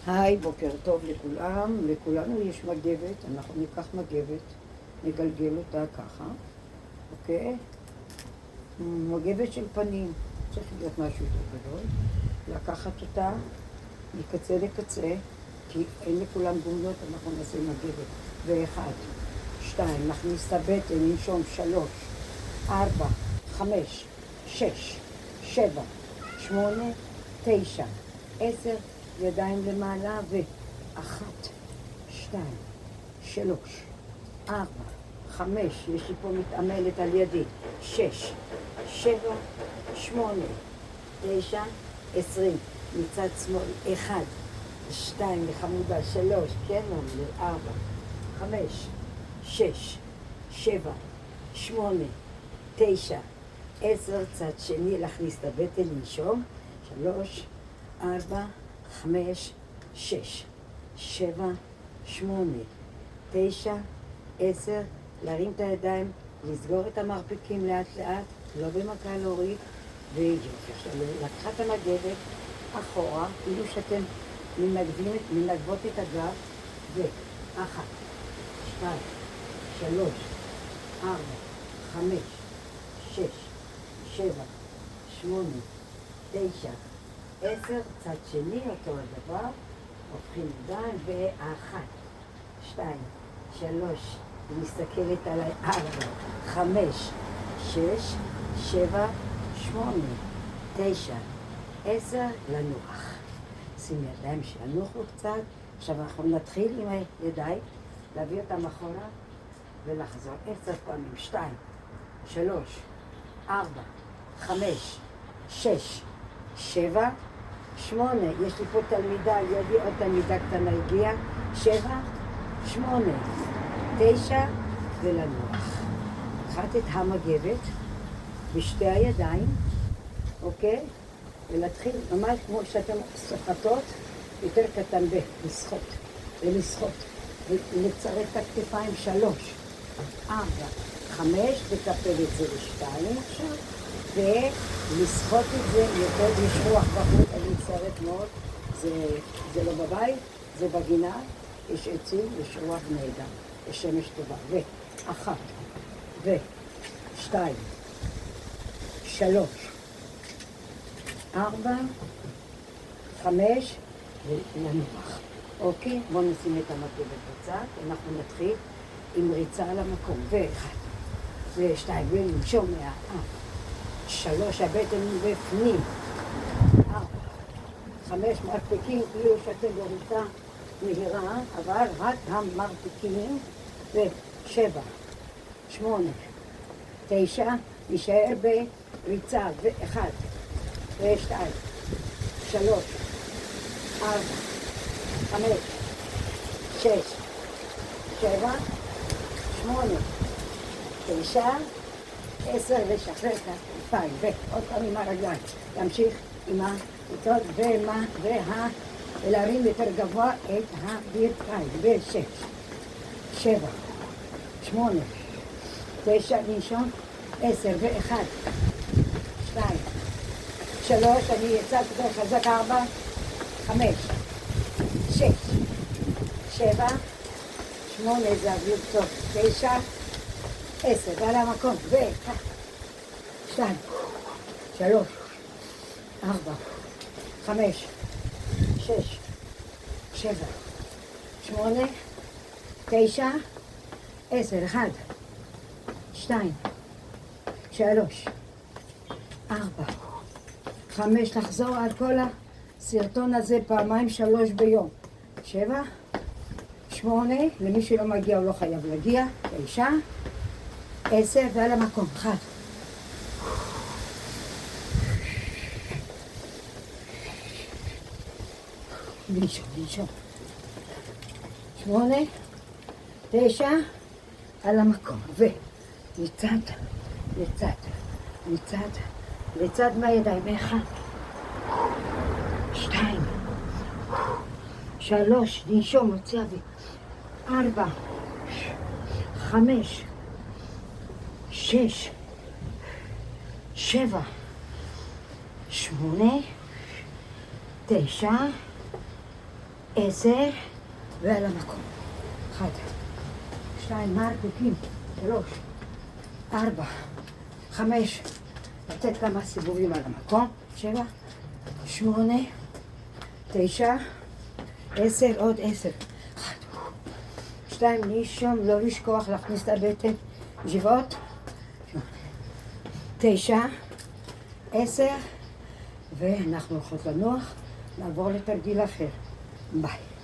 היי, בוקר טוב לכולם. לכולנו יש מגבת, אנחנו ניקח מגבת, נגלגל אותה ככה, אוקיי? מגבת של פנים, צריך להיות משהו יותר גדול. לקחת אותה מקצה לקצה, כי אין לכולם גומיות, אנחנו נעשה מגבת. ואחד, שתיים, נכניס את הבטן, ננשום, 3, 4, 5, 6, 7, 8, 9, 10, ידיים למעלה, 1, 2, 3, 4, 5, יש לי פה מתעמלת על ידי, 6, 7, 8, 9, 20, מצד שמאל, 1, 2, לחמודה, 3, כן, 4, 5, 6, 7, 8, 9, 10, צד שני, להכניס את הבטן, לנשום, 3, 4, 5, 6, 7, 8, 9, 10, להרים את הידיים, לסגור את המרפקים לאט לאט, לא במכה להוריד, ויופי. עכשיו לקחה את המגבת אחורה, כאילו שאתם מנגבות את הגב, 1, 2, 3, 4, 5, 6, 7, 8, 9, 10, צד שני אותו הדבר, הופכים ידיים, 1, 2, 3, מסתכלת עליי, 4, 5, 6, 7, 8, 9, 10, לנוח. שים ידיים שינוחו קצת. עכשיו אנחנו נתחיל עם הידיים, להביא אותם אחורה ולחזור 10 פעמים, 2, 3, 4, 5, 6, 7, 8, יש לי פה תלמידה על ידי, עוד תלמידה קטנה הגיעה, 7, 8, 9, ולנוח. לקחת את המגבת בשתי הידיים, אוקיי? ולהתחיל ממש כמו שאתם סוחטות, יותר קטן בלסחוט, ולצרף את הכתפיים, 3, 4, 5, לקפל את זה ל2 עכשיו, ולסחוט את זה יותר, יש רוח בחוץ, אני מצטערת מאוד, זה לא בבית, זה בגינה, יש עצים, יש רוח נהדר, יש שמש טובה, 1, 2, 3, 4, 5, ולנוח. אוקיי? בואו נשים את המגבת בצד, אנחנו נתחיל עם ריצה על המקום, 1, 2, ולנשום מהאף, 3, הבטן בפנים, 4, 5, מרפקים, כאילו שאתם בריצה מהירה, אבל רק המרפקים, 7, 8, 9, נשאר בריצה, 1, 2, 3, 4, 5, 6, 7, 8, 9, 10, ושחרר את הכתפיים, ועוד פעם עם הרגליים, להמשיך עם הריצות ולהרים יותר גבוה את הברכיים, 6, 7, 8, 9, לנשום, 10, 1, 2, 3, אני יצאתי יותר חזק, 4, 5, 6, 7, 8, זה אוויר טוב, 9, 10, ועל המקום, 1, 2, 3, 4, 5, 6, 7, 8, 9, 10, 1, 2, 3, 4, 5, לחזור על כל הסרטון הזה פעמיים 3 ביום, 7, 8, למי שלא מגיע הוא לא חייב להגיע, 9, 10, ועל המקום, 1, לנשום, 8, 9, על המקום, ולצד, לצד מהידיים, 1, 2, 3, לנשום, הוציא אוויר, 4, 5, 6, 7, 8, 9, 10, ועל המקום. 1, 2, מרפקים, 3, 4, 5, לתת כמה סיבובים על המקום, 7, 8, 9, 10, עוד 10. 1, 2, לישון, לא לשכוח להכניס את הבטן, ישיבות, 9, 10, ואנחנו הולכות לנוח, נעבור לתרגיל אחר. ביי.